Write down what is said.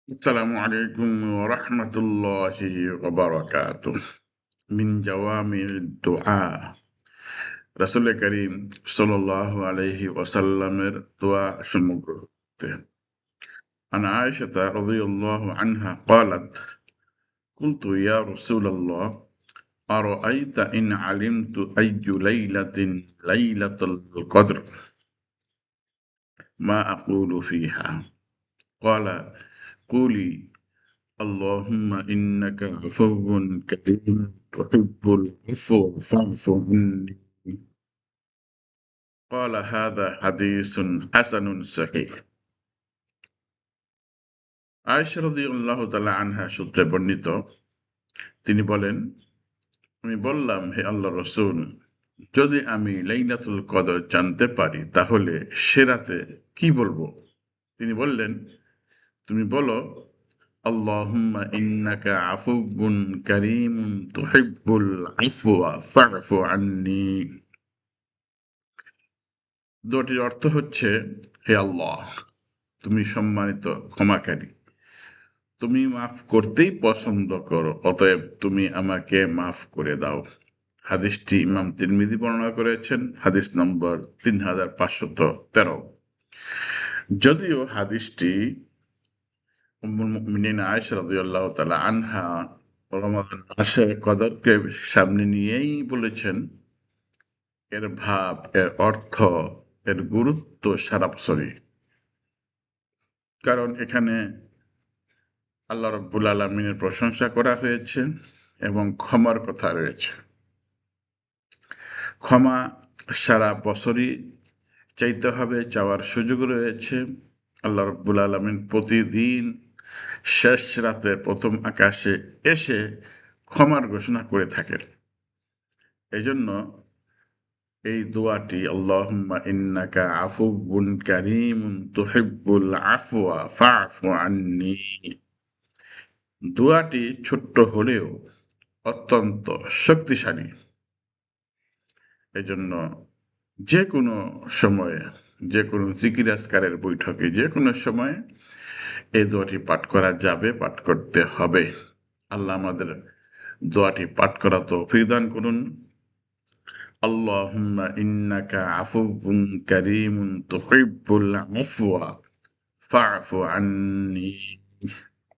السلام عليكم ورحمة الله وبركاته من جوامع الدعاء رسول করিম সাল্লাল্লাহু আলাইহি ওয়াসাল্লামের দোয়া সমগ্র عن عائشة رضي الله عنها قالت قلت يا رسول الله أرأيت إن علمت أي ليلة القدر ما أقول فيها قال قولي اللهم إنك عفو كريم تحب العفو فاعف عني قال هذا حديث حسن صحيح আয়েশা রাদিয়াল্লাহু তাআলা আনহা সূত্রে বর্ণিত তিনি বলেন আমি বললাম হে আল্লাহর রাসূল যদি আমি লাইলাতুল কদর জানতে পারি তাহলে সে রাতে কি বলবো তিনি বললেন তুমি বলো আল্লাহুম্মা ইন্নাকা আফুউন কারীমুন তুহিব্বুল আফওয়া ফা'ফু আন্নী দোয়াটির অর্থ হচ্ছে হে আল্লাহ তুমি সম্মানিত ক্ষমাকারী তুমি মাফ করতেই পছন্দ করো অতএব তুমি আমাকে মাফ করে দাও হাদিসটি ইমাম তিরমিজি বর্ণনা করেছেন হাদিস নম্বর 3513 যদিও হাদিসটি উম্মুল মুমিনিন আয়েশা রাদিয়াল্লাহু তাআলা আনহা রমাদান মাসের কদরকে সামনে নিয়েই বলেছেন এর ভাব এর অর্থ এর গুরুত্ব সারা বছরই কারণ এখানে আল্লাহ রাব্বুল আলামিনের প্রশংসা করা হয়েছে এবং ক্ষমার কথা রয়েছে ক্ষমা সারা বছরই চাইতে হবে চাওয়ার সুযোগ রয়েছে আল্লাহ রাব্বুল আলামিন প্রতিদিন শেষ রাতে প্রথম আকাশে এসে ক্ষমার ঘোষণা করে থাকেন এজন্য এই দোয়াটি আল্লাহুম্মা ইন্নাকা আফুউন কারীমুন তুহিব্বুল আফওয়া ফা'ফু আন্নী দোয়াটি ছোট্ট হলেও অত্যন্ত শক্তিশালী এজন্য যে কোনো সময়ে যে কোনো জিকির আজকারের বৈঠকে যে কোনো সময়ে এই দোয়াটি পাঠ করা যাবে পাঠ করতে হবে আল্লাহ আমাদের দোয়াটি পাঠ করা তৌফিক দান করুন আল্লাহুম্মা ইন্নাকা আফুউন কারীমুন তুহিব্বুল আফওয়া ফা'ফু আন্নী